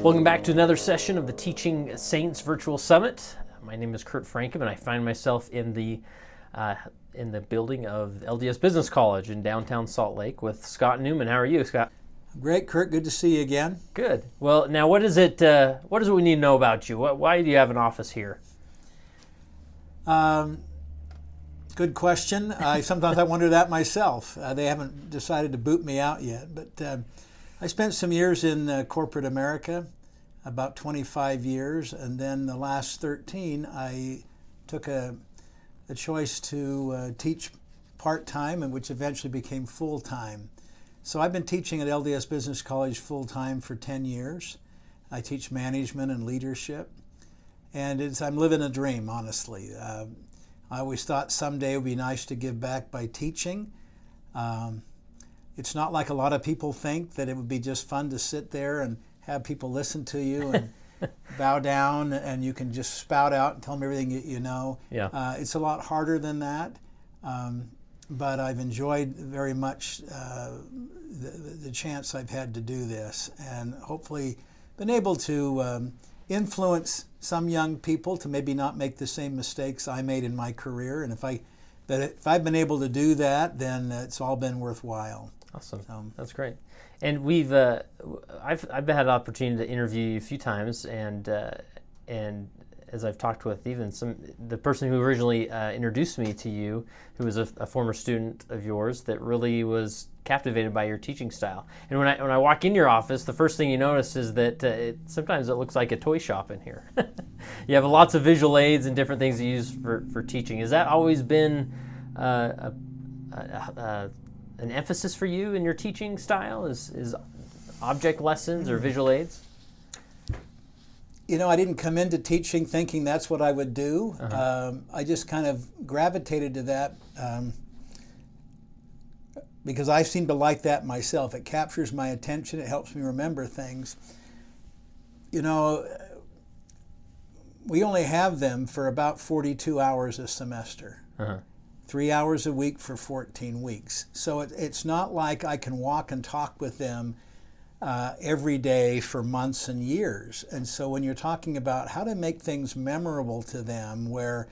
Welcome back to another session of the Teaching Saints Virtual Summit. My name is Kurt Frankum, and I find myself in the building of LDS Business College in downtown Salt Lake with Scott Newman. How are you, Scott? Great, Kurt. Good to see you again. Good. Well, now what is it we need to know about you? Why do you have an office here? Good question. Sometimes I wonder that myself. They haven't decided to boot me out yet, but I spent some years in corporate America, about 25 years, and then the last 13 I took a choice to teach part-time, and which eventually became full-time. So I've been teaching at LDS Business College full-time for 10 years. I teach management and leadership, and I'm living a dream, honestly. I always thought someday it would be nice to give back by teaching. It's not like a lot of people think, that it would be just fun to sit there and have people listen to you and bow down and you can just spout out and tell them everything you know. Yeah. It's a lot harder than that, but I've enjoyed very much the chance I've had to do this, and hopefully been able to influence some young people to maybe not make the same mistakes I made in my career. And if I've been able to do that, then it's all been worthwhile. Awesome. That's great. And I've had the opportunity to interview you a few times, and as I've talked with even the person who originally introduced me to you, who was a former student of yours, that really was captivated by your teaching style. And when I walk in your office, the first thing you notice is that sometimes it looks like a toy shop in here. You have lots of visual aids and different things you use for teaching. Has that always been an emphasis for you in your teaching style? Is object lessons or visual aids? You know, I didn't come into teaching thinking that's what I would do. Uh-huh. I just kind of gravitated to that because I seem to like that myself. It captures my attention. It helps me remember things. You know, we only have them for about 42 hours a semester. Uh-huh. 3 hours a week for 14 weeks. So it's not like I can walk and talk with them every day for months and years. And so when you're talking about how to make things memorable to them, where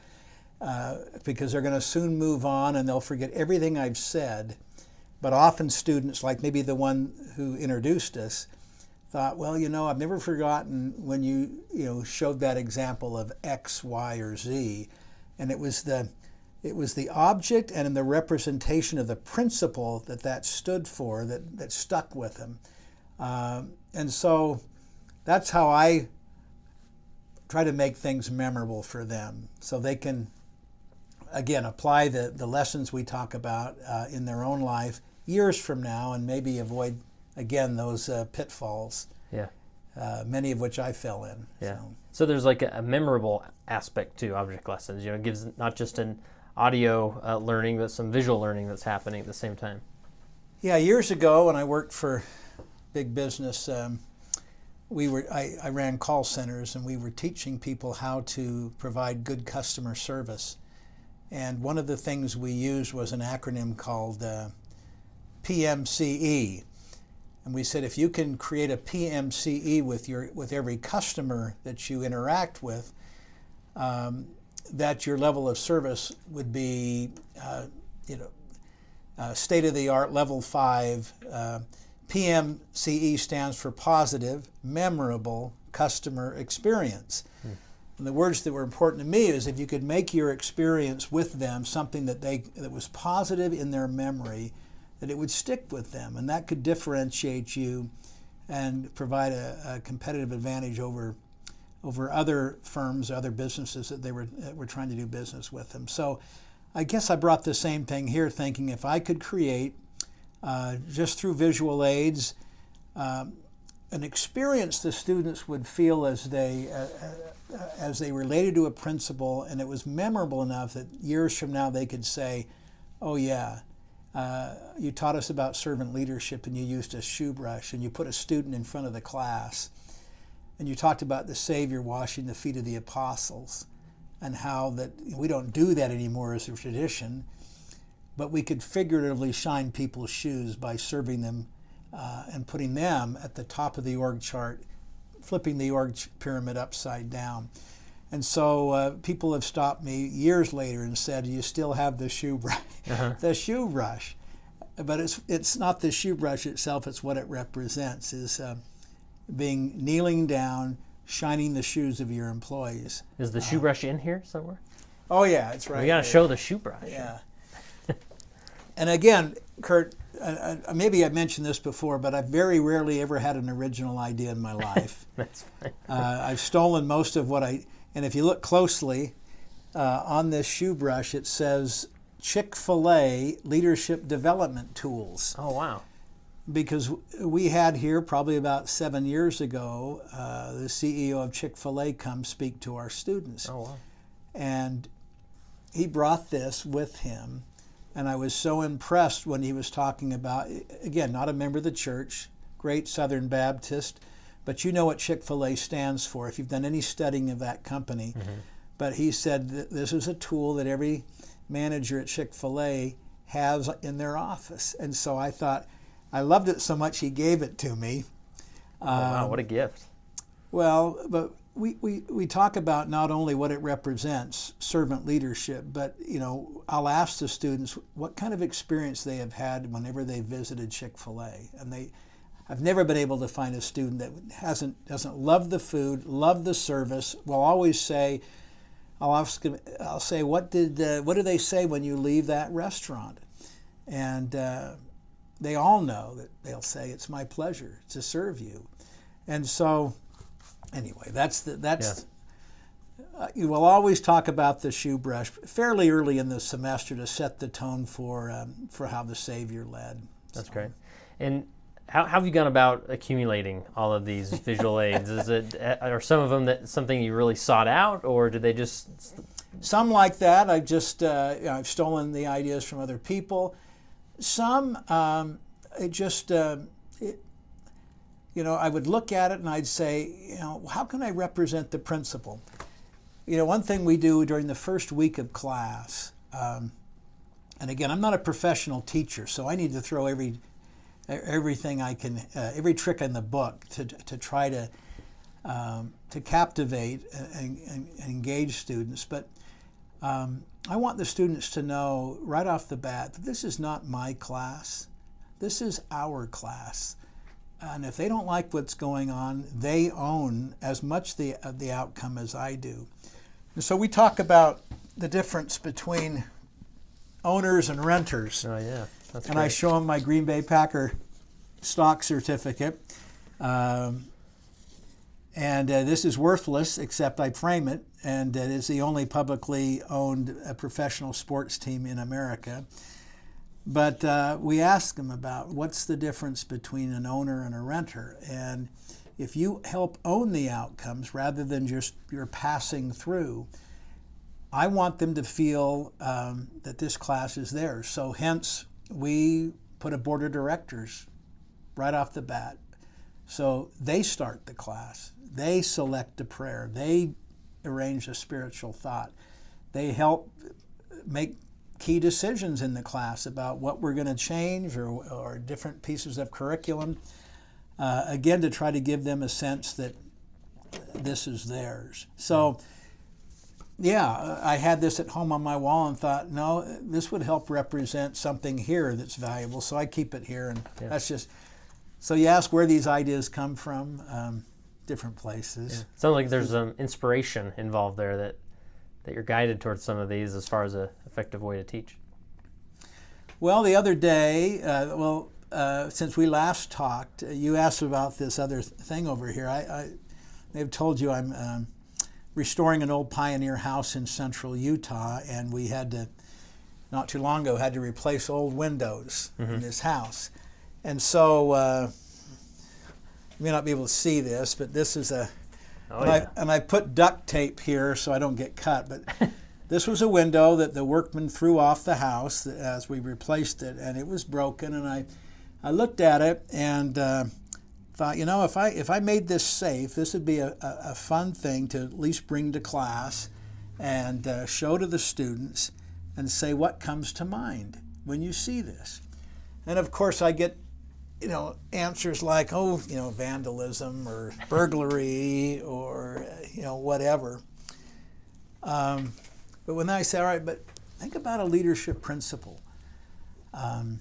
because they're going to soon move on and they'll forget everything I've said, but often students, like maybe the one who introduced us, thought, well, you know, I've never forgotten when you showed that example of X, Y, or Z, and it was the object and in the representation of the principle that stood for that stuck with him. And so that's how I try to make things memorable for them, so they can, again, apply the lessons we talk about in their own life years from now, and maybe avoid, again, those pitfalls. Yeah. Many of which I fell in. Yeah. So there's like a memorable aspect to object lessons. You know, it gives not just an audio learning, but some visual learning that's happening at the same time. Yeah, years ago when I worked for big business, I ran call centers, and we were teaching people how to provide good customer service. And one of the things we used was an acronym called PMCE. And we said, if you can create a PMCE with every customer that you interact with, that your level of service would be, state-of-the-art, level 5. PMCE stands for positive, memorable customer experience. And the words that were important to me is, if you could make your experience with them something that was positive in their memory, that it would stick with them, and that could differentiate you and provide a competitive advantage over other firms, other businesses that were trying to do business with them. So I guess I brought the same thing here, thinking if I could create, just through visual aids, an experience the students would feel as they related to a principle, and it was memorable enough that years from now they could say, oh yeah, you taught us about servant leadership, and you used a shoe brush, and you put a student in front of the class, and you talked about the Savior washing the feet of the apostles, and how that we don't do that anymore as a tradition, but we could figuratively shine people's shoes by serving them and putting them at the top of the org chart flipping the org pyramid upside down. And so people have stopped me years later and said, "You still have the shoe brush?" The shoe brush, but it's not the shoe brush itself; it's what it represents. Is kneeling down, shining the shoes of your employees. Is the shoe brush in here somewhere? Oh yeah, it's right. We got to show the shoe brush. Yeah. And again, Kurt, maybe I mentioned this before, but I've very rarely ever had an original idea in my life. That's fine. I've stolen most of what and if you look closely on this shoe brush, it says Chick-fil-A Leadership Development Tools. Oh, wow. Because we had here probably about 7 years ago, the CEO of Chick-fil-A come speak to our students. Oh, wow. And he brought this with him. And I was so impressed when he was talking about, again, not a member of the church, great Southern Baptist, but you know what Chick-fil-A stands for if you've done any studying of that company. But he said that this is a tool that every manager at Chick-fil-A has in their office. And so I thought, I loved it so much he gave it to me. Oh, wow, what a gift. Well, but we talk about not only what it represents, servant leadership, but I'll ask the students what kind of experience they have had whenever they visited Chick-fil-A, and I've never been able to find a student that doesn't love the food, love the service. Will always say, I'll say, what do they say when you leave that restaurant? And they all know that they'll say, "It's my pleasure to serve you." And so, anyway, you will always talk about the shoe brush fairly early in the semester to set the tone for how the Savior led. That's great. And how have you gone about accumulating all of these visual aids? Are some of them something you really sought out, or did they just? Some like that. I've stolen the ideas from other people. Some I would look at it and I'd say, how can I represent the principle? One thing we do during the first week of class, and again, I'm not a professional teacher, so I need to throw everything I can, every trick in the book to try to captivate and engage students. But I want the students to know right off the bat that this is not my class. This is our class. And if they don't like what's going on, they own as much the outcome as I do. And so we talk about the difference between owners and renters. Oh, yeah. That's and great. I show them my Green Bay Packer stock certificate. This is worthless, except I frame it, and it is the only publicly owned professional sports team in America. But we ask them about what's the difference between an owner and a renter. And if you help own the outcomes rather than just you're passing through, I want them to feel that this class is theirs. So hence, we put a board of directors right off the bat. So they start the class. They select a prayer. They arrange a spiritual thought. They help make key decisions in the class about what we're going to change or different pieces of curriculum. Again, to try to give them a sense that this is theirs. So, yeah, I had this at home on my wall and thought, no, this would help represent something here that's valuable. So I keep it here, and that's just. So you ask where these ideas come from. Different places. Yeah. Sounds like there's some inspiration involved there that you're guided towards some of these as far as an effective way to teach. Well, the other day, since we last talked, you asked about this other thing over here. I may have told you I'm restoring an old pioneer house in central Utah, and we had to, not too long ago, had to replace old windows in this house. And so, you may not be able to see this, but this is and I put duct tape here so I don't get cut, but this was a window that the workman threw off the house as we replaced it, and it was broken, and I looked at it and thought, if I made this safe, this would be a fun thing to at least bring to class and show to the students and say what comes to mind when you see this. And of course I get answers like, oh, vandalism or burglary or, whatever. But when I say, all right, but think about a leadership principle. And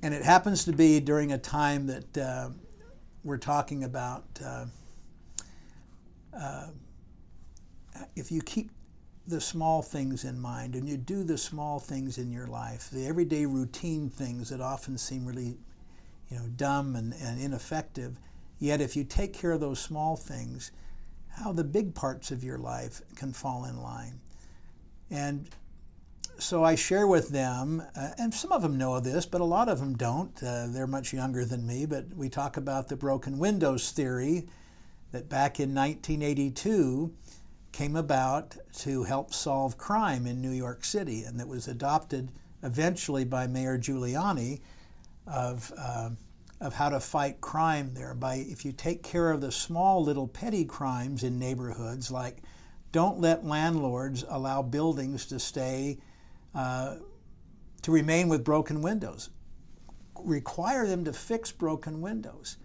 it happens to be during a time that we're talking about if you keep the small things in mind and you do the small things in your life, the everyday routine things that often seem really dumb and ineffective, yet if you take care of those small things, how the big parts of your life can fall in line. And so I share with them, and some of them know this, but a lot of them don't. They're much younger than me, but we talk about the broken windows theory that back in 1982 came about to help solve crime in New York City, and that was adopted eventually by Mayor Giuliani of how to fight crime there. If you take care of the small little petty crimes in neighborhoods, like don't let landlords allow buildings to remain with broken windows. Require them to fix broken windows.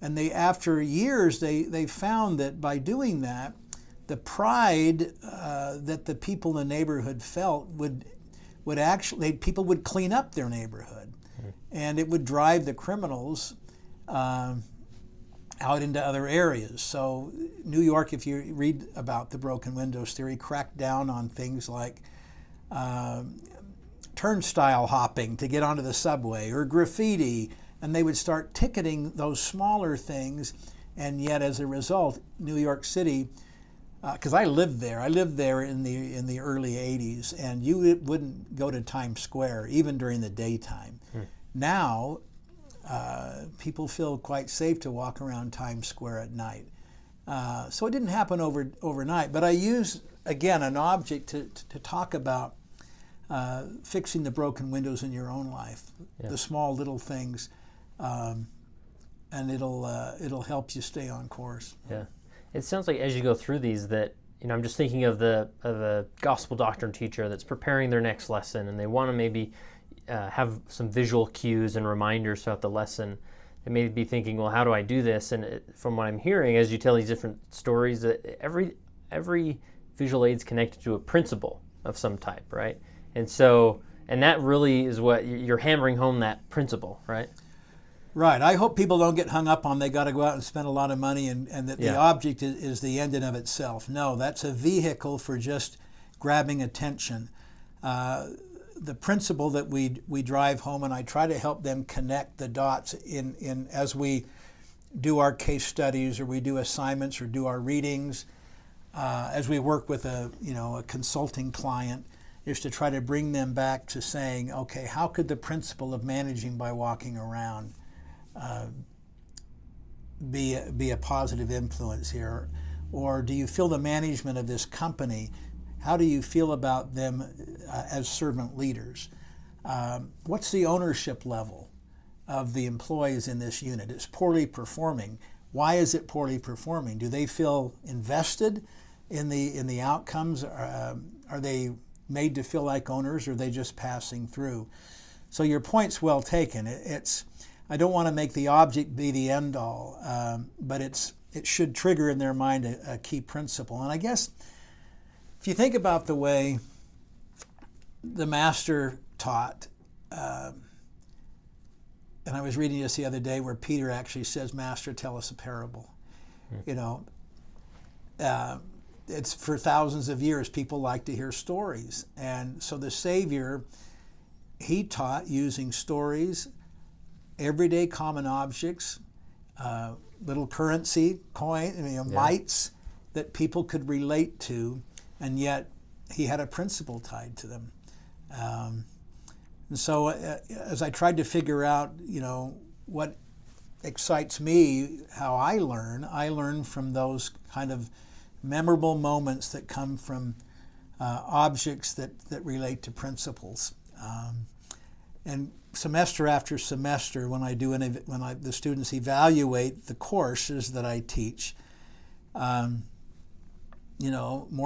And after years, they found that by doing that, the pride that the people in the neighborhood felt would actually, people would clean up their neighborhood. And it would drive the criminals out into other areas. So New York, if you read about the broken windows theory, cracked down on things like turnstile hopping to get onto the subway or graffiti, and they would start ticketing those smaller things. And yet as a result, New York City, because I lived there in the early 80s, and you wouldn't go to Times Square even during the daytime. Now people feel quite safe to walk around Times Square at night. So it didn't happen overnight, but I use again an object to talk about fixing the broken windows in your own life, the small little things, and it'll help you stay on course. Yeah, it sounds like as you go through these that I'm just thinking of the gospel doctrine teacher that's preparing their next lesson, and they want to maybe have some visual cues and reminders throughout the lesson. They may be thinking, well, how do I do this? And from what I'm hearing, as you tell these different stories, that every visual aid is connected to a principle of some type, right? And so, and that really is what you're hammering home, that principle, right? Right. I hope people don't get hung up on they got to go out and spend a lot of money and that the object is the end in of itself. No, that's a vehicle for just grabbing attention. The principle that we drive home, and I try to help them connect the dots in as we do our case studies or we do assignments or do our readings, as we work with a consulting client, is to try to bring them back to saying, okay, how could the principle of managing by walking around be a positive influence here? Or do you feel the management of this company, how do you feel about them as servant leaders? What's the ownership level of the employees in this unit? It's poorly performing. Why is it poorly performing? Do they feel invested in the outcomes? Are they made to feel like owners, or are they just passing through? So your point's well taken. I don't want to make the object be the end all, but it should trigger in their mind a key principle. And I guess if you think about the way the master taught, and I was reading this the other day where Peter actually says, "Master, tell us a parable." It's for thousands of years people like to hear stories, and so the Savior, he taught using stories, everyday common objects, little currency, coin, mites that people could relate to, and yet he had a principle tied to them. And so as I tried to figure out, what excites me, how I learn from those kind of memorable moments that come from objects that relate to principles. And semester after semester, when the students evaluate the courses that I teach, more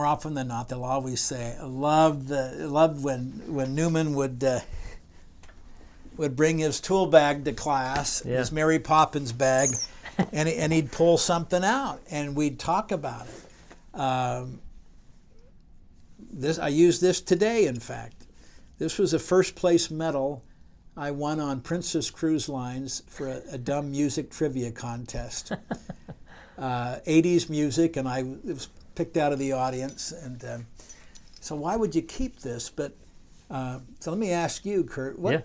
often than not, they'll always say, "I loved when Newman would would bring his tool bag to class, his Mary Poppins bag, and he'd pull something out, and we'd talk about it. I used this today, in fact. This was a first place medal I won on Princess Cruise Lines for a dumb music trivia contest. 80s music, and I was picked out of the audience. And so why would you keep this? But so let me ask you, Kurt, what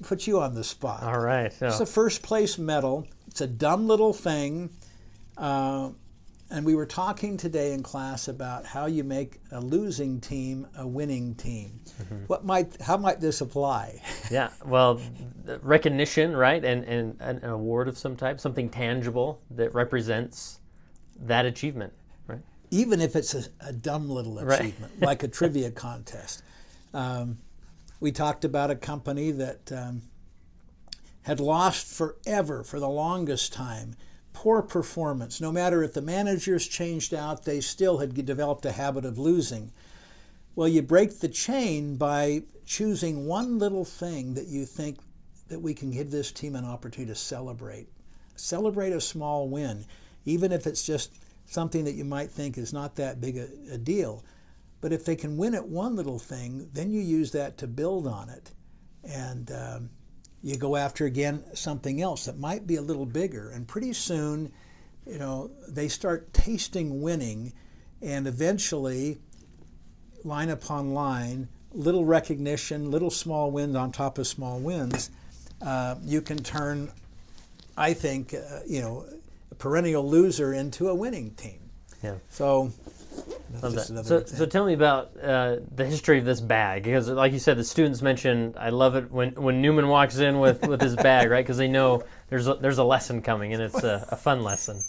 put you on the spot? All right. So. It's a first place medal. It's a dumb little thing. And we were talking today in class about how you make a losing team a winning team. Mm-hmm. How might this apply? Yeah, well, recognition, right, and an award of some type, something tangible that represents that achievement, right? Even if it's a dumb little achievement, like a trivia contest. We talked about a company that had lost forever, for the longest time. Poor performance. No matter if the managers changed out, they still had developed a habit of losing. Well, you break the chain by choosing one little thing that you think that we can give this team an opportunity to celebrate. Celebrate a small win, even if it's just something that you might think is not that big a deal. But if they can win at one little thing, then you use that to build on it. And you go after, again, something else that might be a little bigger. And pretty soon, they start tasting winning, and eventually, line upon line, little recognition, little small wins on top of small wins, you can turn, I think, a perennial loser into a winning team. Yeah. So. So tell me about the history of this bag, because like you said, the students mentioned, I love it when Newman walks in with his bag, right? Because they know there's a lesson coming, and it's a fun lesson.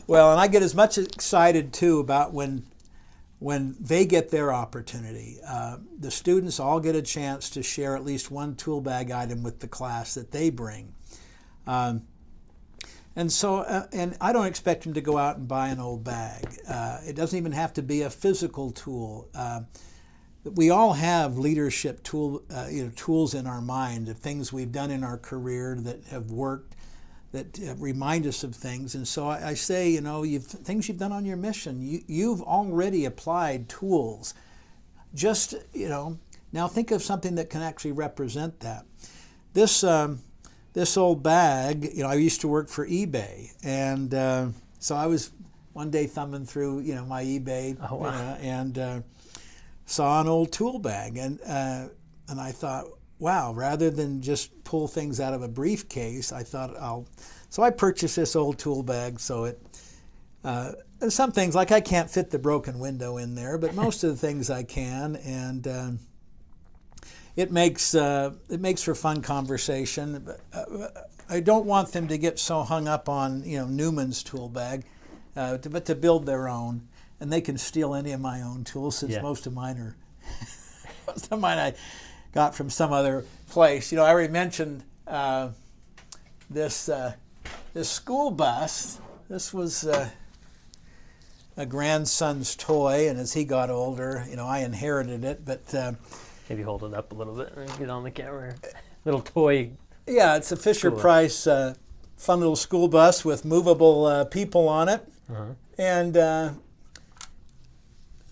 Well, and I get as much excited too about when they get their opportunity. The students all get a chance to share at least one tool bag item with the class that they bring. And so, and I don't expect them to go out and buy an old bag. It doesn't even have to be a physical tool. We all have leadership tools in our mind, of things we've done in our career that have worked, that remind us of things. And so I say, things you've done on your mission, you've already applied tools. Just, now think of something that can actually represent that. This old bag, I used to work for eBay, and so I was one day thumbing through, my eBay, and saw an old tool bag, and I thought, wow, rather than just pull things out of a briefcase, I thought so I purchased this old tool bag. So it, some things, like I can't fit the broken window in there, but most of the things I can, and it makes for fun conversation. But I don't want them to get so hung up on Newman's tool bag, but to build their own, and they can steal any of my own tools, since most of mine I got from some other place. I already mentioned this school bus. This was a grandson's toy, and as he got older, I inherited it, but. Maybe hold it up a little bit and get on the camera. Little toy. Yeah, it's a Fisher-Price fun little school bus with movable people on it. Uh-huh. And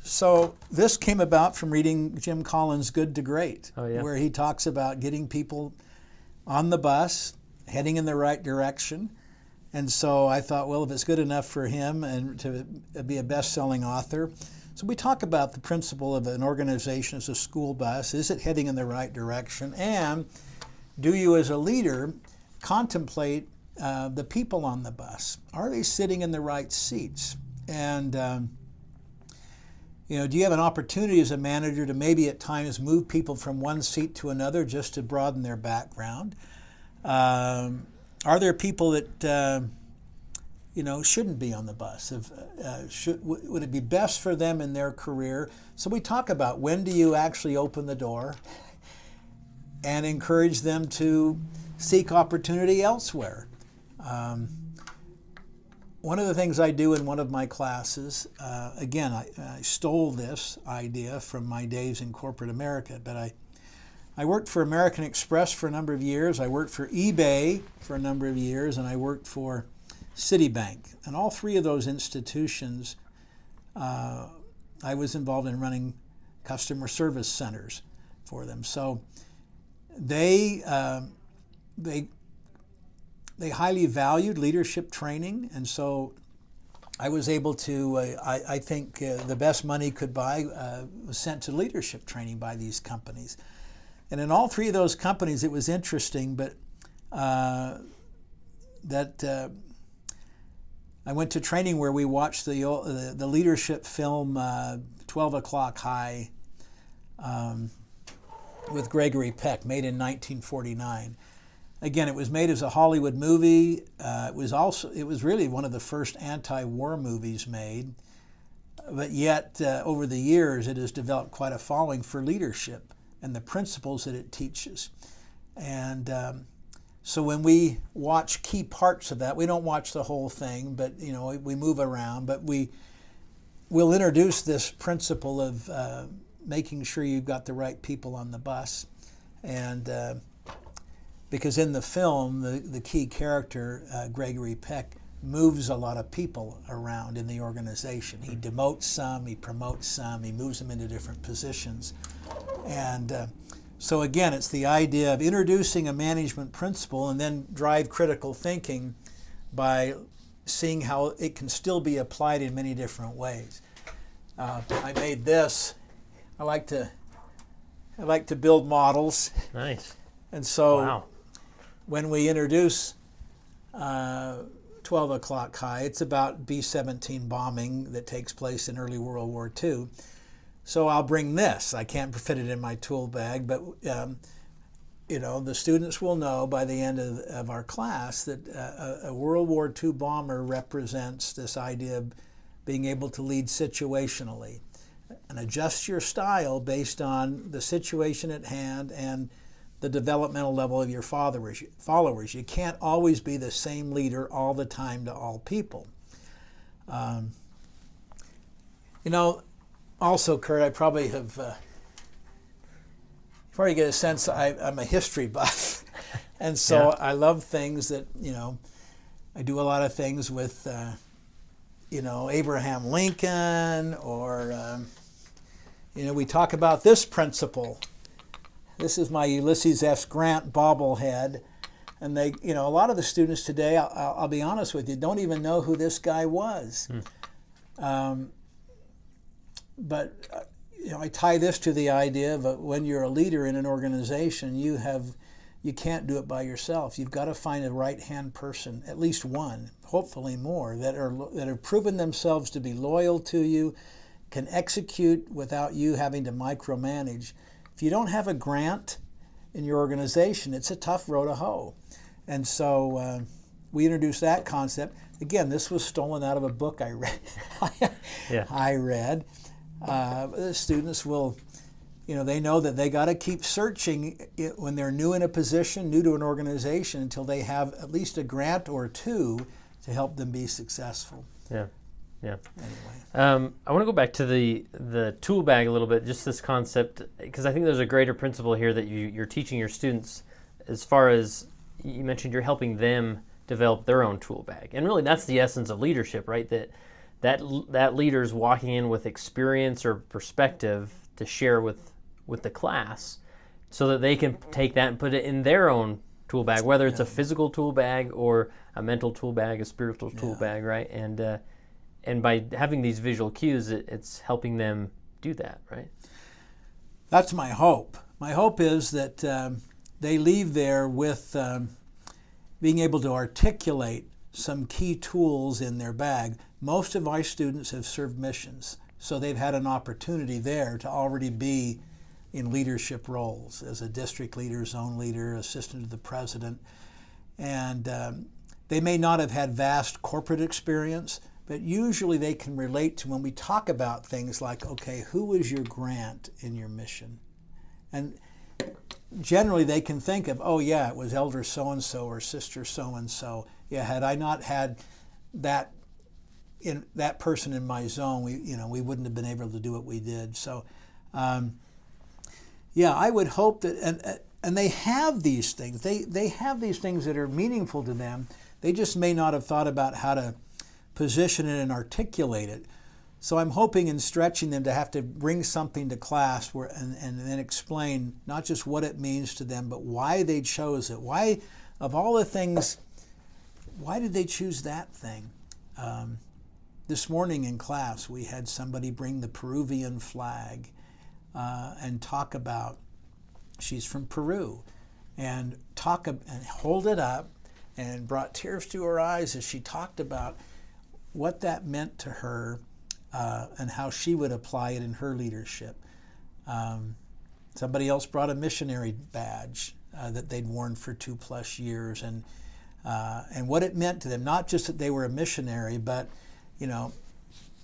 so this came about from reading Jim Collins' Good to Great, where he talks about getting people on the bus, heading in the right direction. And so I thought, well, if it's good enough for him and to be a best-selling author. So we talk about the principle of an organization as a school bus. Is it heading in the right direction? And do you, as a leader, contemplate the people on the bus? Are they sitting in the right seats? And do you have an opportunity as a manager to maybe at times move people from one seat to another just to broaden their background? Are there people that shouldn't be on the bus? Would it be best for them in their career? So we talk about, when do you actually open the door and encourage them to seek opportunity elsewhere? One of the things I do in one of my classes, again, I stole this idea from my days in corporate America, but I worked for American Express for a number of years. I worked for eBay for a number of years, and I worked for Citibank. And all three of those institutions, I was involved in running customer service centers for them. So they highly valued leadership training, and so I was able to, I think the best money could buy was sent to leadership training by these companies. And in all three of those companies, it was interesting, but I went to training where we watched the leadership film 12 O'Clock High with Gregory Peck, made in 1949. Again, it was made as a Hollywood movie. It was really one of the first anti-war movies made, but yet over the years it has developed quite a following for leadership and the principles that it teaches. And so when we watch key parts of that, we don't watch the whole thing, but we move around. But we'll introduce this principle of making sure you've got the right people on the bus, and because in the film, the key character, Gregory Peck, moves a lot of people around in the organization. He demotes some, he promotes some, he moves them into different positions. And so again, it's the idea of introducing a management principle and then drive critical thinking by seeing how it can still be applied in many different ways. I made this. I like to build models. Nice. And so wow. When we introduce 12 O'Clock High, it's about B-17 bombing that takes place in early World War II. So I'll bring this. I can't fit it in my tool bag, but the students will know by the end of our class that a World War II bomber represents this idea of being able to lead situationally and adjust your style based on the situation at hand and the developmental level of your followers. You can't always be the same leader all the time to all people. Also, Kurt, I probably have, you probably get a sense I'm a history buff. And so I love things that, I do a lot of things with, Abraham Lincoln, or, we talk about this principle. This is my Ulysses S. Grant bobblehead. And they, a lot of the students today, I'll be honest with you, don't even know who this guy was. But I tie this to the idea of when you're a leader in an organization, you can't do it by yourself. You've got to find a right-hand person, at least one, hopefully more, that have proven themselves to be loyal to you, can execute without you having to micromanage. If you don't have a Grant in your organization, it's a tough row to hoe. And so we introduced that concept. Again, this was stolen out of a book I read. I read. The students will, they know that they got to keep searching when they're new in a position, new to an organization, until they have at least a Grant or two to help them be successful. Yeah. Anyway. I want to go back to the tool bag a little bit, just this concept, because I think there's a greater principle here that you're teaching your students, as far as you mentioned, you're helping them develop their own tool bag. And really that's the essence of leadership, right? That leader's walking in with experience or perspective to share with the class so that they can take that and put it in their own tool bag, whether it's a physical tool bag or a mental tool bag, a spiritual tool bag, right? And by having these visual cues, it's helping them do that, right? That's my hope. My hope is that they leave there with being able to articulate some key tools in their bag. Most of my students have served missions, so they've had an opportunity there to already be in leadership roles as a district leader, zone leader, assistant to the president. And they may not have had vast corporate experience, but usually they can relate to when we talk about things like, okay, who was your Grant in your mission? And generally they can think of, oh yeah, it was elder so-and-so or sister so-and-so. Yeah, had I not had that person in my zone, we wouldn't have been able to do what we did. So, Yeah, I would hope that, and they have these things. They have these things that are meaningful to them. They just may not have thought about how to position it and articulate it. So I'm hoping and stretching them to have to bring something to class and then explain not just what it means to them, but why they chose it. Why, of all the things, why did they choose that thing? This morning in class, we had somebody bring the Peruvian flag and talk about, she's from Peru, and hold it up, and brought tears to her eyes as she talked about what that meant to her and how she would apply it in her leadership. Somebody else brought a missionary badge that they'd worn for 2+ years, and what it meant to them, not just that they were a missionary, but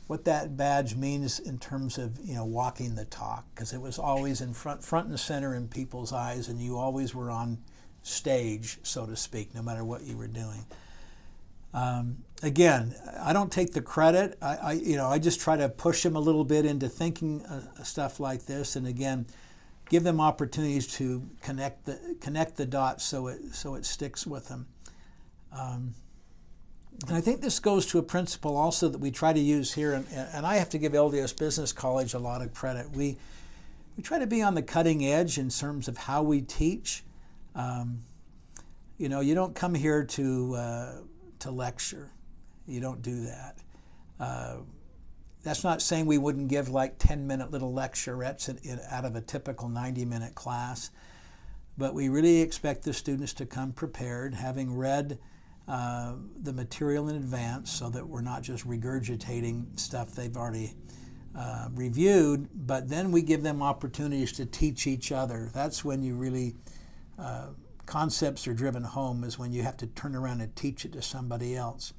what that badge means in terms of walking the talk, because it was always in front and center in people's eyes, and you always were on stage, so to speak, no matter what you were doing. Again, I don't take the credit. I just try to push them a little bit into thinking stuff like this, and again, give them opportunities to connect the dots so it sticks with them. And I think this goes to a principle also that we try to use here, and I have to give LDS Business College a lot of credit. We try to be on the cutting edge in terms of how we teach. You don't come here to lecture. You don't do that. That's not saying we wouldn't give like 10-minute little lecturettes out of a typical 90-minute class, but we really expect the students to come prepared, having read the material in advance, so that we're not just regurgitating stuff they've already reviewed, but then we give them opportunities to teach each other. That's when you really, concepts are driven home, is when you have to turn around and teach it to somebody else.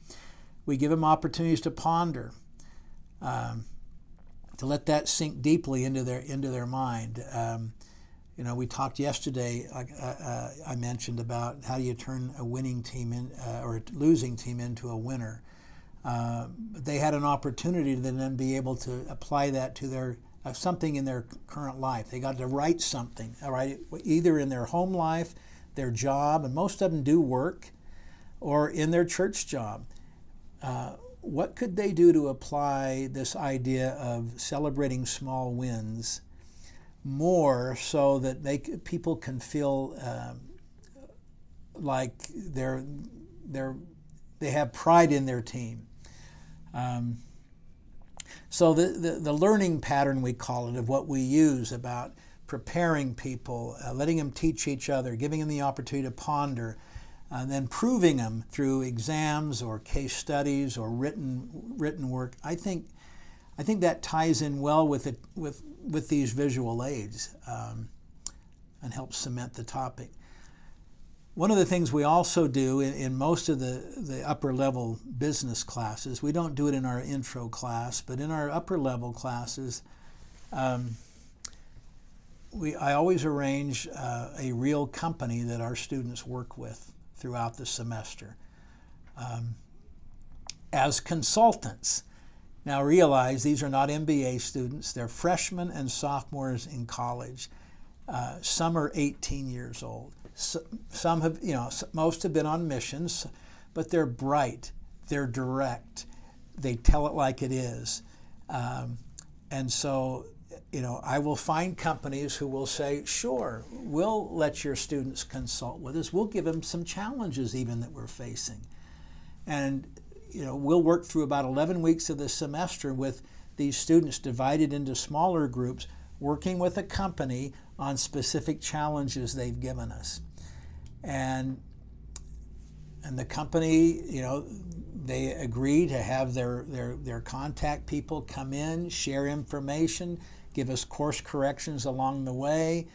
We give them opportunities to ponder, to let that sink deeply into their mind. We talked yesterday, I mentioned about how do you turn a winning team or a losing team into a winner. They had an opportunity to then be able to apply that to their something in their current life. They got to write something, all right, either in their home life, their job, and most of them do work, or in their church job. What could they do to apply this idea of celebrating small wins more, so that people can feel like they have pride in their team. So the learning pattern, we call it, of what we use about preparing people, letting them teach each other, giving them the opportunity to ponder, and then proving them through exams or case studies or written work. I think that ties in well with these visual aids and helps cement the topic. One of the things we also do in most of the upper level business classes, we don't do it in our intro class, but in our upper level classes, I always arrange a real company that our students work with throughout the semester as consultants. Now realize these are not MBA students. They're freshmen and sophomores in college. Some are 18 years old. Some have, most have been on missions, but they're bright, they're direct, they tell it like it is. And so, I will find companies who will say, sure, we'll let your students consult with us. We'll give them some challenges even that we're facing. And we'll work through about 11 weeks of the semester with these students divided into smaller groups, working with a company on specific challenges they've given us. And the company, they agree to have their contact people come in, share information, give us course corrections along the way.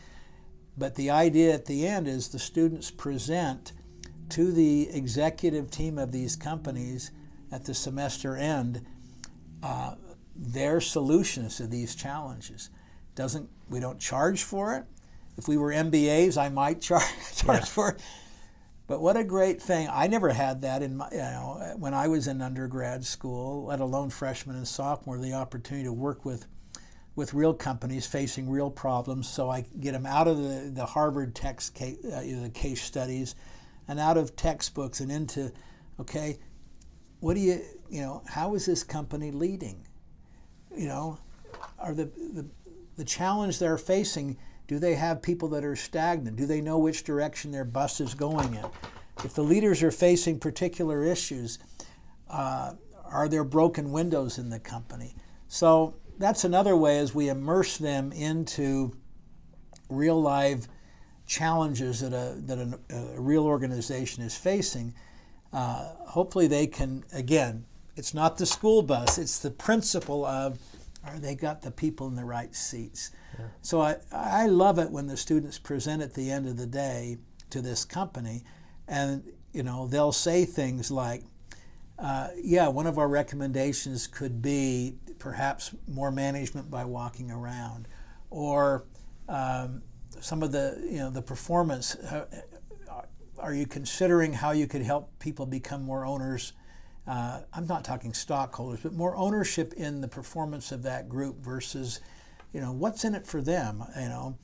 But the idea at the end is the students present to the executive team of these companies at the semester end their solutions to these challenges. We don't charge for it. If we were MBAs, I might charge for it. But what a great thing. I never had that in my, when I was in undergrad school, let alone freshman and sophomore, the opportunity to work with with real companies facing real problems. So I get them out of the Harvard text case, the case studies, and out of textbooks and into, okay, what do you know, how is this company leading? You know, are the challenge they're facing, do they have people that are stagnant? Do they know which direction their bus is going in? If the leaders are facing particular issues, are there broken windows in the company? So that's another way, as we immerse them into real live challenges that a real organization is facing. Hopefully they can, again, it's not the school bus, it's the principle of, are they got the people in the right seats? Yeah. So I love it when the students present at the end of the day to this company, and you know, they'll say things like, yeah, one of our recommendations could be perhaps more management by walking around, or some of the, you know, the performance. Are you considering how you could help people become more owners? I'm not talking stockholders, but more ownership in the performance of that group versus, you know, what's in it for them. You know,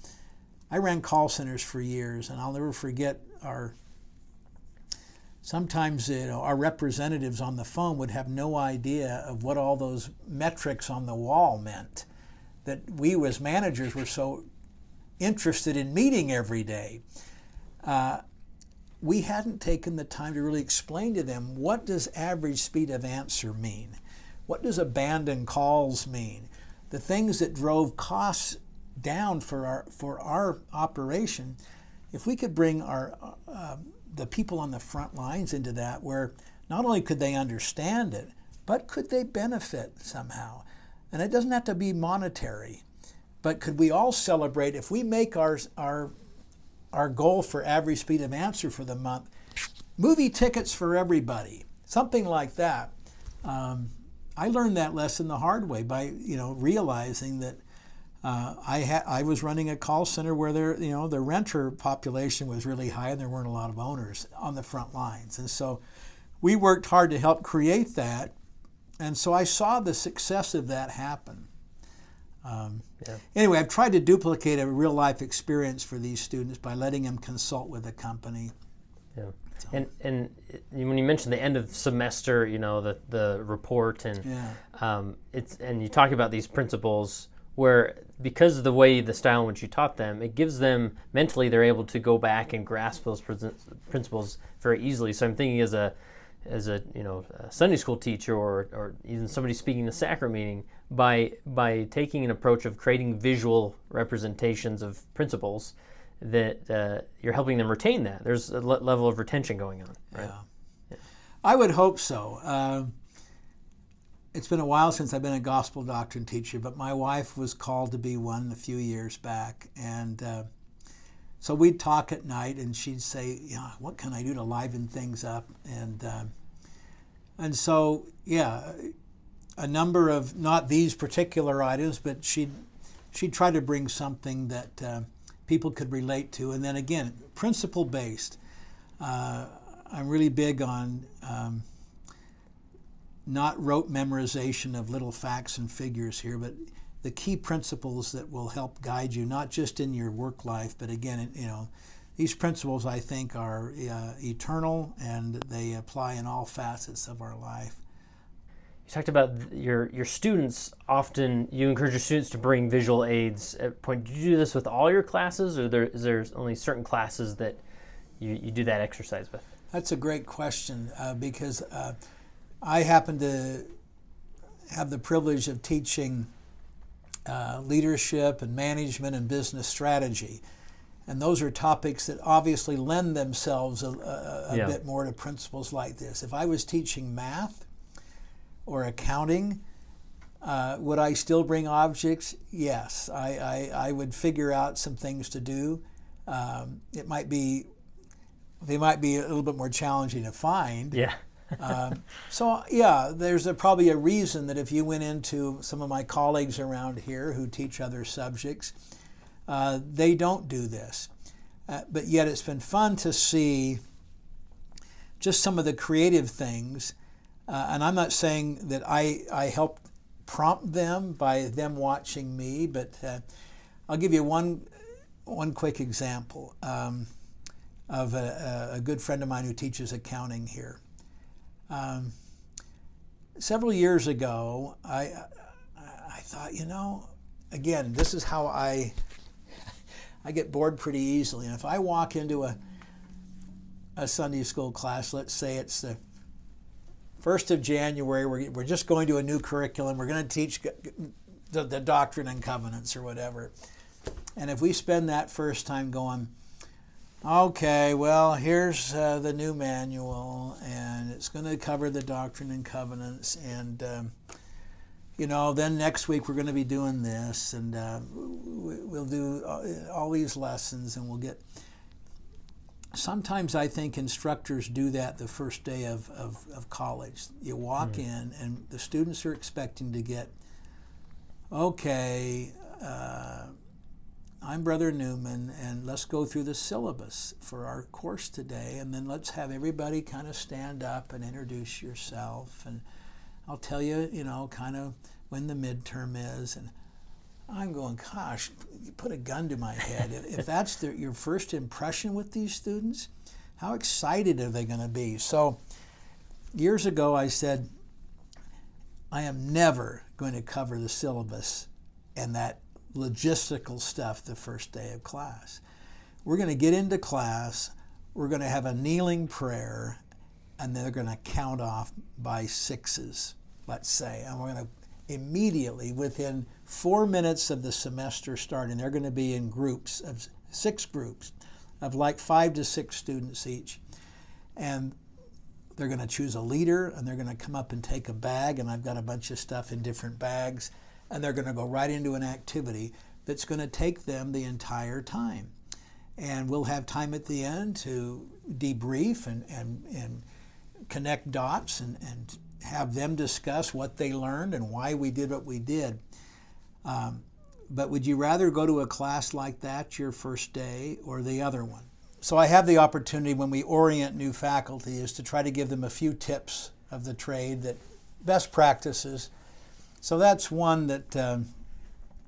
I ran call centers for years, and I'll never forget sometimes, you know, our representatives on the phone would have no idea of what all those metrics on the wall meant, that we as managers were so interested in meeting every day. We hadn't taken the time to really explain to them, what does average speed of answer mean? What does abandoned calls mean? The things that drove costs down for our operation. If we could bring the people on the front lines into that, where not only could they understand it, but could they benefit somehow? And it doesn't have to be monetary, but could we all celebrate if we make our goal for average speed of answer for the month, movie tickets for everybody, something like that. I learned that lesson the hard way by, you know, realizing that I was running a call center where the renter population was really high and there weren't a lot of owners on the front lines. And so we worked hard to help create that. And so I saw the success of that happen. Anyway, I've tried to duplicate a real life experience for these students by letting them consult with a company. Yeah. So. And when you mentioned the end of semester, you know, the report, and and you talk about these principles where, because of the way, the style in which you taught them, it gives them mentally, they're able to go back and grasp those principles very easily. So I'm thinking as a you know, a Sunday school teacher, or even somebody speaking in a sacrament meeting, by taking an approach of creating visual representations of principles, that you're helping them retain that. There's a level of retention going on, right? Yeah. I would hope so. It's been a while since I've been a gospel doctrine teacher, but my wife was called to be one a few years back, and so we'd talk at night, and she'd say, "Yeah, what can I do to liven things up?" And so, yeah, a number of, not these particular items, but she'd try to bring something that people could relate to, and then again, principle based. I'm really big on not rote memorization of little facts and figures here, but the key principles that will help guide you, not just in your work life, but again, you know, these principles, I think, are eternal, and they apply in all facets of our life. You talked about your students. Often you encourage your students to bring visual aids at point. Do you do this with all your classes, or is there only certain classes that you do that exercise with? That's a great question, because I happen to have the privilege of teaching leadership and management and business strategy. And those are topics that obviously lend themselves a bit more to principles like this. If I was teaching math or accounting, would I still bring objects? Yes. I would figure out some things to do. They might be a little bit more challenging to find. Yeah. So yeah, there's probably a reason that if you went into some of my colleagues around here who teach other subjects, they don't do this. But yet it's been fun to see just some of the creative things. And I'm not saying that I help prompt them by them watching me, but I'll give you one quick example of a good friend of mine who teaches accounting here. Several years ago, I thought, again, this is how I get bored pretty easily. And if I walk into a Sunday school class, let's say it's the 1st of January, we're just going to a new curriculum, we're going to teach the Doctrine and Covenants or whatever. And if we spend that first time going, okay, well, here's the new manual, and it's going to cover the Doctrine and Covenants, and then next week we're going to be doing this, and we'll do all these lessons, and we'll get. Sometimes I think instructors do that the first day of college. You walk in, and the students are expecting to get, okay, I'm Brother Newman, and let's go through the syllabus for our course today, and then let's have everybody kind of stand up and introduce yourself, and I'll tell you, kind of when the midterm is, and I'm going, gosh, you put a gun to my head. If that's your first impression with these students, how excited are they going to be? So years ago I said, I am never going to cover the syllabus and that logistical stuff the first day of class. We're going to get into class, we're going to have a kneeling prayer, and they're going to count off by 6s, let's say, and we're going to immediately, within 4 minutes of the semester starting, they're going to be in groups of 6 groups of like 5 to 6 students each, and they're going to choose a leader, and they're going to come up and take a bag, and I've got a bunch of stuff in different bags, and they're going to go right into an activity that's going to take them the entire time. And we'll have time at the end to debrief and connect dots and have them discuss what they learned and why we did what we did. But would you rather go to a class like that your first day or the other one? So I have the opportunity when we orient new faculty is to try to give them a few tips of the trade, that best practices. So that's one that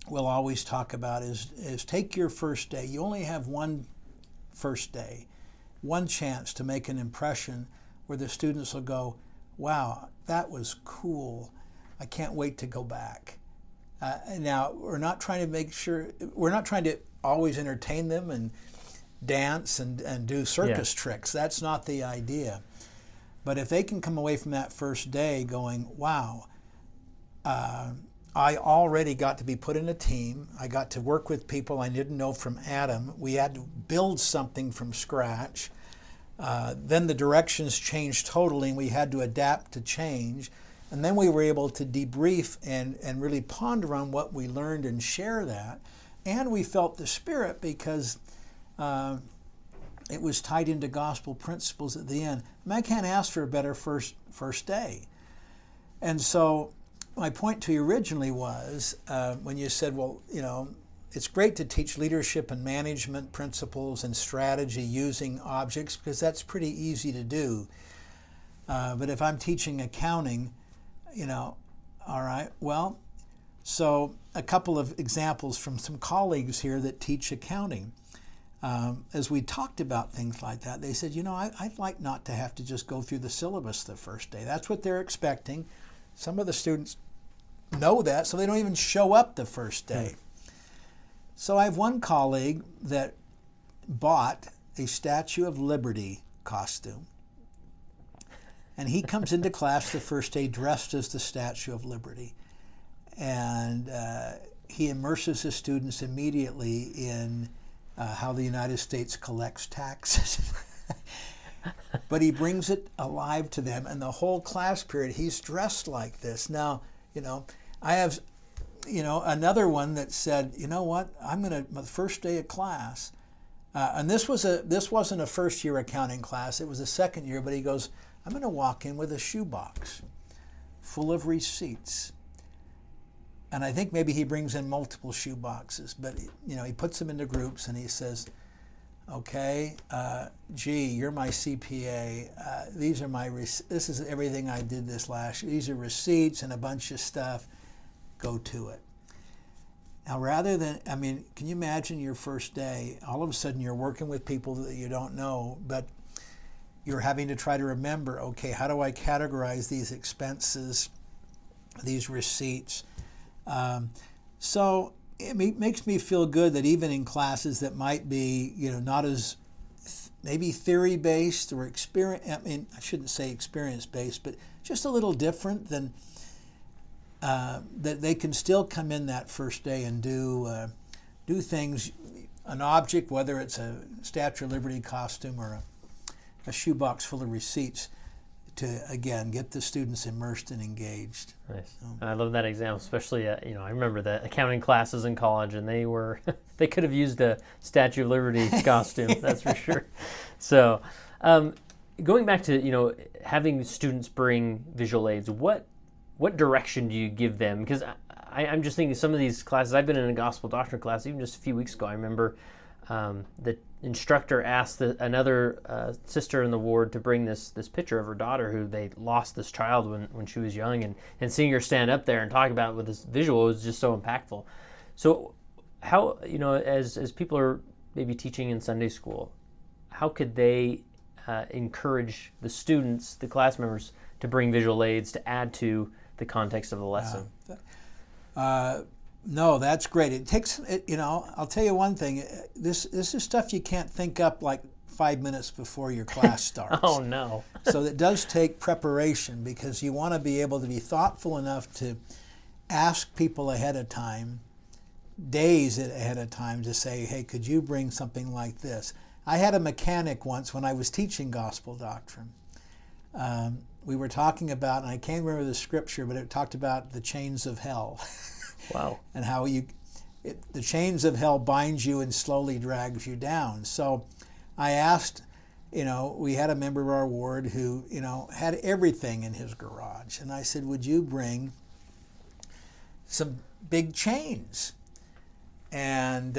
we'll always talk about is take your first day. You only have one first day, one chance to make an impression where the students will go, wow, that was cool. I can't wait to go back. Now, we're not trying to always entertain them and dance and do circus tricks. That's not the idea. But if they can come away from that first day going, wow, I already got to be put in a team. I got to work with people I didn't know from Adam. We had to build something from scratch. Then the directions changed totally, and we had to adapt to change. And then we were able to debrief and really ponder on what we learned and share that. And we felt the Spirit because it was tied into gospel principles at the end. I mean, I can't ask for a better first day. And so my point to you originally was when you said, well, it's great to teach leadership and management principles and strategy using objects because that's pretty easy to do. But if I'm teaching accounting, all right, well, so a couple of examples from some colleagues here that teach accounting. As we talked about things like that, they said, I'd like not to have to just go through the syllabus the first day. That's what they're expecting. Some of the students know that, so they don't even show up the first day. So I have one colleague that bought a Statue of Liberty costume. And he comes into class the first day dressed as the Statue of Liberty. And he immerses his students immediately in how the United States collects taxes. But he brings it alive to them, and the whole class period, he's dressed like this. Now, I have, another one that said, the first day of class, and this wasn't a first year accounting class, it was a second year, but he goes, I'm going to walk in with a shoebox full of receipts. And I think maybe he brings in multiple shoe boxes, but he puts them into groups and he says, okay, gee, you're my CPA. These are this is everything I did this last year. These are receipts and a bunch of stuff. go to it. Now, rather than, I mean, can you imagine your first day? All of a sudden you're working with people that you don't know, but you're having to try to remember, okay, how do I categorize these expenses, these receipts? So it makes me feel good that even in classes that might be, not as maybe theory-based or I shouldn't say experience-based, but just a little different than that they can still come in that first day and do things, an object, whether it's a Statue of Liberty costume or a shoebox full of receipts, to again get the students immersed and engaged. Nice. I love that example, especially I remember the accounting classes in college, and they were they could have used a Statue of Liberty costume, that's for sure. So, going back to having students bring visual aids, what direction do you give them? Because I'm just thinking some of these classes, I've been in a gospel doctrine class even just a few weeks ago. I remember the instructor asked another sister in the ward to bring this picture of her daughter who they lost this child when she was young, and seeing her stand up there and talk about it with this visual was just so impactful. So how, as people are maybe teaching in Sunday school, how could they encourage the students, the class members, to bring visual aids to add to the context of the lesson? No, that's great. It takes, I'll tell you one thing. This is stuff you can't think up like 5 minutes before your class starts. Oh, no. So it does take preparation, because you want to be able to be thoughtful enough to ask people ahead of time, days ahead of time, to say, hey, could you bring something like this? I had a mechanic once when I was teaching gospel doctrine. We were talking about, and I can't remember the scripture, but it talked about the chains of hell. Wow. And how the chains of hell binds you and slowly drags you down. So I asked, we had a member of our ward who, had everything in his garage. And I said, would you bring some big chains? And,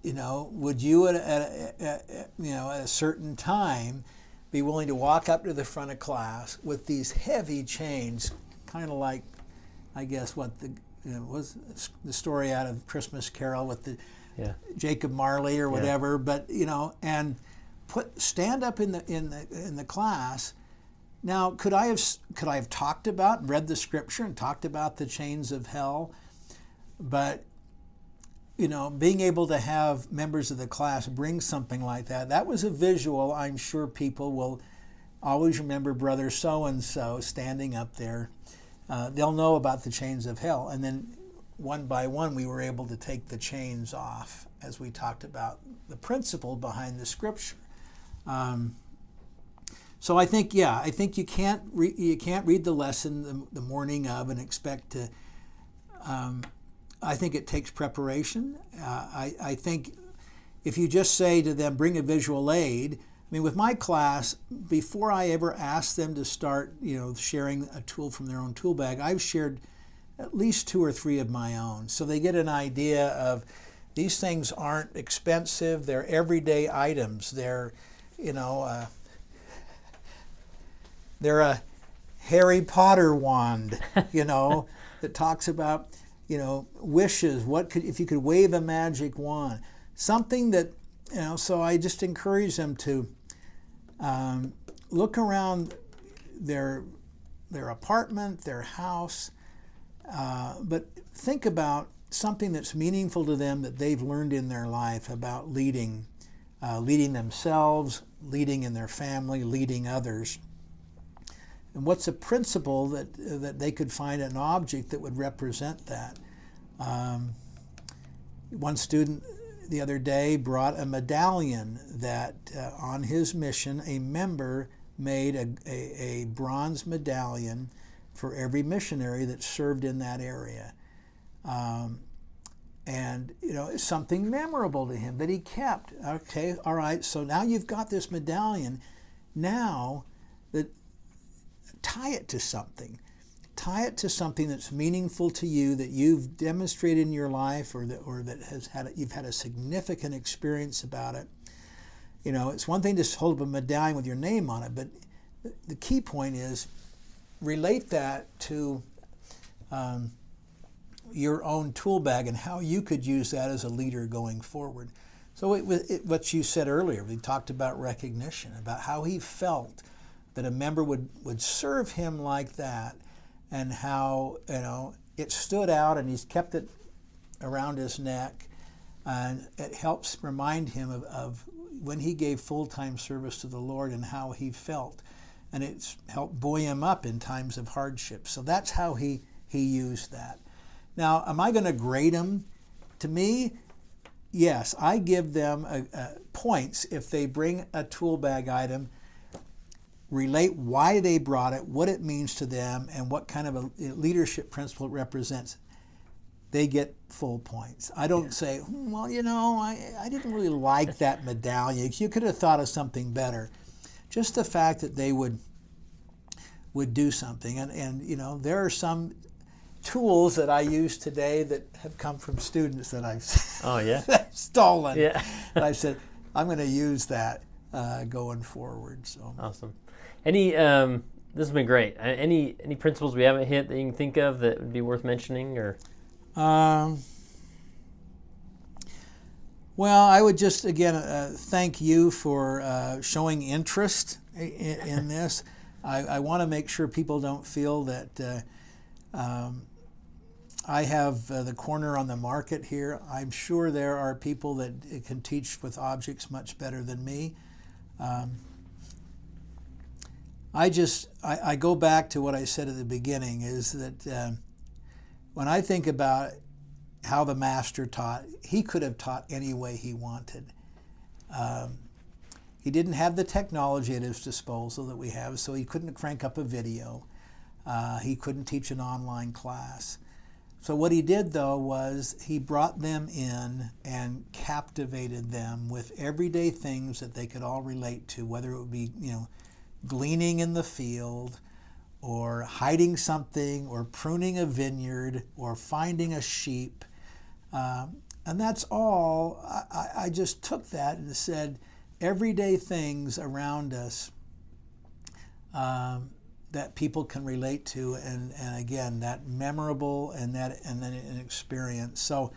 would you at a certain time be willing to walk up to the front of class with these heavy chains, kind of like, I guess, what was the story out of Christmas Carol with the Jacob Marley or whatever, but and stand up in the class. Now, could I have talked about, read the scripture and talked about the chains of hell? But being able to have members of the class bring something like that was a visual. I'm sure people will always remember Brother so-and-so standing up there. They'll know about the chains of hell. And then one by one, we were able to take the chains off as we talked about the principle behind the scripture. So I think you can't read the lesson the morning of and expect to. I think it takes preparation. I think if you just say to them, bring a visual aid. I mean, with my class, before I ever asked them to start, sharing a tool from their own tool bag, I've shared at least 2 or 3 of my own. So they get an idea of these things aren't expensive. They're everyday items. They're, they're a Harry Potter wand, that talks about, wishes. If you could wave a magic wand, something that, so I just encourage them to look around their apartment, their house, but think about something that's meaningful to them that they've learned in their life about leading themselves, leading in their family, leading others. And what's a principle that they could find an object that would represent that? One student the other day brought a medallion that on his mission, a member made a bronze medallion for every missionary that served in that area. And, it's something memorable to him that he kept. Okay, all right, so now you've got this medallion. Now, tie it to something. Tie it to something that's meaningful to you, that you've demonstrated in your life, or that you've had a significant experience about it. It's one thing to hold up a medallion with your name on it, but the key point is relate that to your own tool bag and how you could use that as a leader going forward. So what you said earlier, we talked about recognition, about how he felt that a member would serve him like that, and how, it stood out, and he's kept it around his neck, and it helps remind him of when he gave full-time service to the Lord and how he felt, and it's helped buoy him up in times of hardship. So that's how he used that. Now, am I going to grade them? To me, yes, I give them points if they bring a tool bag item, relate why they brought it, what it means to them, and what kind of a leadership principle it represents. They get full points. I don't say, well, I didn't really like that medallion. You could have thought of something better. Just the fact that they would do something. And there are some tools that I use today that have come from students that I've stolen. Yeah. And I said, I'm going to use that going forward. So awesome. This has been great. Any principles we haven't hit that you can think of that would be worth mentioning, or? Well, I would just again thank you for showing interest in this. I want to make sure people don't feel that I have the corner on the market here. I'm sure there are people that can teach with objects much better than me. I go back to what I said at the beginning, is that when I think about how the master taught, he could have taught any way he wanted. He didn't have the technology at his disposal that we have, so he couldn't crank up a video. He couldn't teach an online class. So what he did, though, was he brought them in and captivated them with everyday things that they could all relate to, whether it would be, gleaning in the field, or hiding something, or pruning a vineyard, or finding a sheep. And that's all. I just took that and said, everyday things around us that people can relate to, and again, that memorable and then an experience. So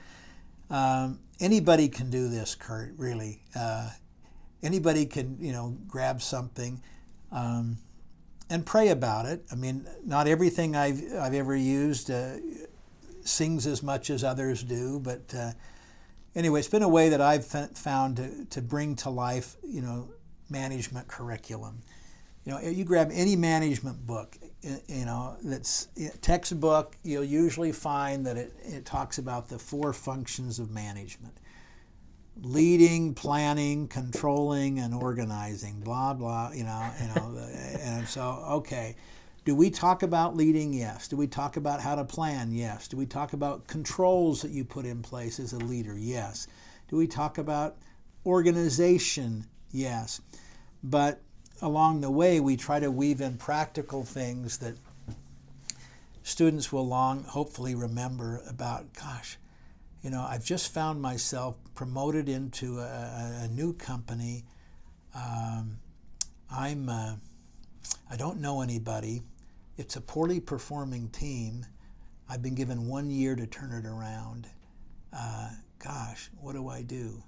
anybody can do this, Kurt, really. Anybody can, grab something and pray about it. I mean, not everything I've ever used sings as much as others do, but anyway, it's been a way that I've found to bring to life, management curriculum. You grab any management book, that's textbook, you'll usually find that it talks about the 4 functions of management: leading, planning, controlling, and organizing, blah, blah, and so, okay. Do we talk about leading? Yes. Do we talk about how to plan? Yes. Do we talk about controls that you put in place as a leader? Yes. Do we talk about organization? Yes. But along the way, we try to weave in practical things that students will hopefully remember about, gosh, I've just found myself promoted into a new company. I don't know anybody. It's a poorly performing team. I've been given 1 year to turn it around. Gosh, what do I do?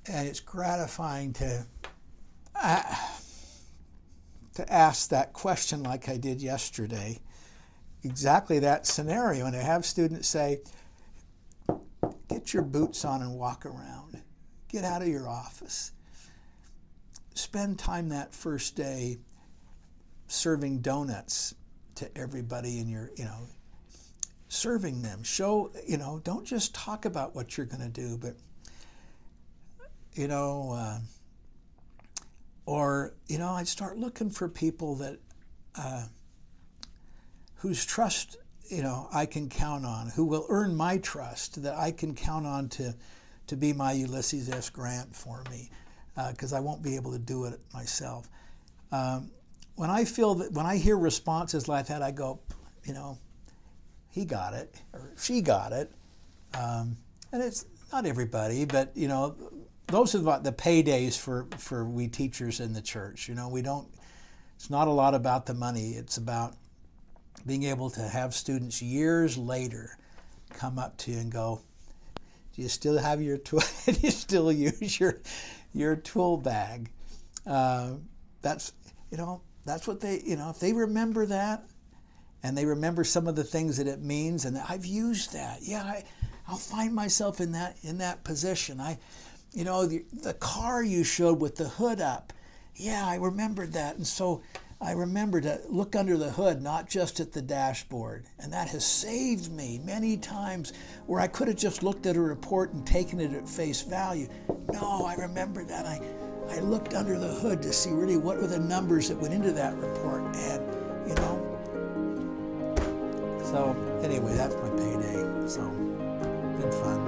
And it's gratifying to ask that question like I did yesterday. Exactly that scenario. And to have students say, get your boots on and walk around. Get out of your office. Spend time that first day serving donuts to everybody in your, serving them. Show, don't just talk about what you're going to do, but, I'd start looking for people that, whose trust, I can count on, who will earn my trust, that I can count on to be my Ulysses S. Grant for me, because I won't be able to do it myself. When I hear responses like that, I go, he got it, or she got it. And it's not everybody, but, those are the paydays for we teachers in the church. It's not a lot about the money. It's about, being able to have students years later come up to you and go, do you still have your tool? Do you still use your tool bag? That's what they, if they remember that, and they remember some of the things that it means, and I've used that. Yeah, I'll find myself in that position. The car you showed with the hood up. Yeah, I remembered that, and so I remember to look under the hood, not just at the dashboard. And that has saved me many times where I could have just looked at a report and taken it at face value. No, I remember that. I looked under the hood to see really what were the numbers that went into that report. And, so anyway, that's my payday. So, been fun.